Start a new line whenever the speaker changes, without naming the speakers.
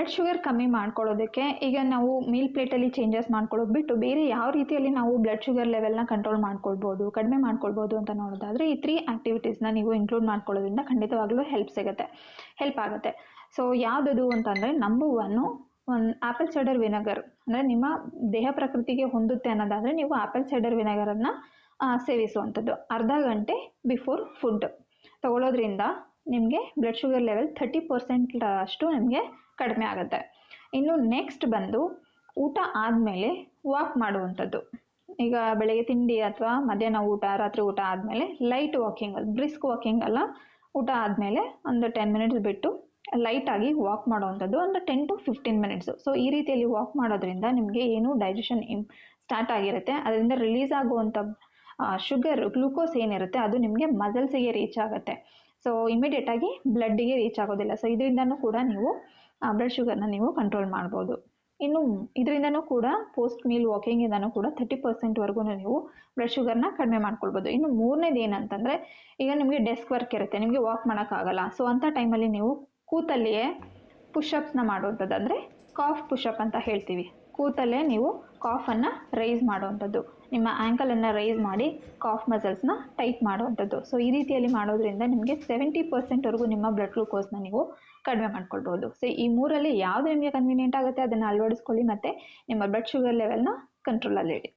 Blood sugar ಕಮ್ಮಿ ಮಾಡ್ಕೊಳ್ಳೋದಕ್ಕೆ ಈಗ ನಾವು ಮೀಲ್ ಪ್ಲೇಟಲ್ಲಿ ಚೇಂಜಸ್ ಮಾಡ್ಕೊಳ್ಳೋದು ಬಿಟ್ಟು ಬೇರೆ ಯಾವ ರೀತಿಯಲ್ಲಿ ನಾವು ಬ್ಲಡ್ ಶುಗರ್ ಲೆವೆಲ್ನ ಕಂಟ್ರೋಲ್ ಮಾಡ್ಕೊಳ್ಬೋದು, ಕಡಿಮೆ ಮಾಡ್ಕೊಳ್ಬೋದು ಅಂತ ನೋಡೋದಾದರೆ ಈ 3 ಆ್ಯಕ್ಟಿವಿಟೀಸ್ನ ನೀವು ಇನ್ಕ್ಲೂಡ್ ಮಾಡ್ಕೊಳ್ಳೋದ್ರಿಂದ ಖಂಡಿತವಾಗ್ಲೂ ಹೆಲ್ಪ್ ಆಗುತ್ತೆ. ಸೊ ಯಾವುದದು ಅಂತಂದರೆ ನಂಬರ್ 1 ಒಂದು ಆ್ಯಪಲ್ ಸೈಡರ್ ವಿನೆಗರ್. ಅಂದರೆ ನಿಮ್ಮ ದೇಹ ಪ್ರಕೃತಿಗೆ ಹೊಂದುತ್ತೆ ಅನ್ನೋದಾದರೆ ನೀವು ಆ್ಯಪಲ್ ಸೈಡರ್ ವಿನೆಗರನ್ನು ಸೇವಿಸುವಂಥದ್ದು ಅರ್ಧ ಗಂಟೆ ಬಿಫೋರ್ ಫುಡ್ ತಗೊಳ್ಳೋದ್ರಿಂದ ನಿಮಗೆ ಬ್ಲಡ್ ಶುಗರ್ ಲೆವೆಲ್ 30% ಅಷ್ಟು ನಿಮಗೆ ಕಡಿಮೆ ಆಗುತ್ತೆ. ಇನ್ನು ನೆಕ್ಸ್ಟ್ ಬಂದು ಊಟ ಆದಮೇಲೆ ವಾಕ್ ಮಾಡುವಂಥದ್ದು. ಈಗ ಬೆಳಗ್ಗೆ ತಿಂಡಿ ಅಥವಾ ಮಧ್ಯಾಹ್ನ ಊಟ, ರಾತ್ರಿ ಊಟ ಆದಮೇಲೆ ಲೈಟ್ ವಾಕಿಂಗ್, ಬ್ರಿಸ್ಕ್ ವಾಕಿಂಗ್ ಅಲ್ಲ, ಊಟ ಆದಮೇಲೆ ಒಂದು 10 ಮಿನಿಟ್ಸ್ ಬಿಟ್ಟು ಲೈಟಾಗಿ ವಾಕ್ ಮಾಡುವಂಥದ್ದು, ಒಂದು 10 to 15 ಮಿನಿಟ್ಸು. ಸೊ ಈ ರೀತಿಯಲ್ಲಿ ವಾಕ್ ಮಾಡೋದ್ರಿಂದ ನಿಮಗೆ ಏನು ಡೈಜೆಷನ್ ಸ್ಟಾರ್ಟ್ ಆಗಿರುತ್ತೆ, ಅದರಿಂದ ರಿಲೀಸ್ ಆಗುವಂಥ ಶುಗರ್, ಗ್ಲೂಕೋಸ್ ಏನಿರುತ್ತೆ ಅದು ನಿಮಗೆ ಮಸಲ್ಸಿಗೆ ರೀಚ್ ಆಗುತ್ತೆ. ಸೊ ಇಮಿಡಿಯೇಟಾಗಿ ಬ್ಲಡ್ಡಿಗೆ ರೀಚ್ ಆಗೋದಿಲ್ಲ. ಸೊ ಇದರಿಂದನೂ ಕೂಡ ನೀವು ಬ್ಲಡ್ ಶುಗರ್ನ ನೀವು ಕಂಟ್ರೋಲ್ ಮಾಡ್ಬೋದು. ಇನ್ನು ಇದರಿಂದನೂ ಕೂಡ ಪೋಸ್ಟ್ ಮೀಲ್ ವಾಕಿಂಗಿಂದನೂ ಕೂಡ 30%ವರೆಗೂ ನೀವು ಬ್ಲಡ್ ಶುಗರ್ನ ಕಡಿಮೆ ಮಾಡ್ಕೊಳ್ಬೋದು. ಇನ್ನು ಮೂರನೇದು ಏನಂತಂದರೆ, ಈಗ ನಿಮಗೆ ಡೆಸ್ಕ್ ವರ್ಕ್ ಇರುತ್ತೆ, ನಿಮಗೆ ವಾಕ್ ಮಾಡೋಕ್ಕಾಗಲ್ಲ. ಸೊ ಅಂಥ ಟೈಮಲ್ಲಿ ನೀವು ಕೂತಲ್ಲಿಯೇ ಪುಷಪ್ಸ್ನ ಮಾಡುವಂಥದ್ದು, ಅಂದರೆ ಕಾಫ್ ಪುಷಪ್ ಅಂತ ಹೇಳ್ತೀವಿ. ಕೂತಲ್ಲೇ ನೀವು ಕಾಫನ್ನು ರೈಸ್ ಮಾಡುವಂಥದ್ದು, ನಿಮ್ಮ ಆ್ಯಂಕಲನ್ನು ರೈಸ್ ಮಾಡಿ ಕಾಫ್ ಮಸಲ್ಸ್ನ ಟೈಟ್ ಮಾಡುವಂಥದ್ದು. ಸೊ ಈ ರೀತಿಯಲ್ಲಿ ಮಾಡೋದ್ರಿಂದ ನಿಮಗೆ 70%ವರೆಗೂ ನಿಮ್ಮ ಬ್ಲಡ್ ಗ್ಲೂಕೋಸ್ನ ನೀವು ಕಡಿಮೆ ಮಾಡ್ಕೊಳ್ಬೋದು. ಸೊ ಈ ಮೂರಲ್ಲಿ ಯಾವುದು ನಿಮಗೆ ಕನ್ವೀನಿಯೆಂಟ್ ಆಗುತ್ತೆ ಅದನ್ನು ಅಳವಡಿಸ್ಕೊಳ್ಳಿ ಮತ್ತು ನಿಮ್ಮ ಬ್ಲಡ್ ಶುಗರ್ ಲೆವೆಲ್ನ ಕಂಟ್ರೋಲಲ್ಲಿಡಿ.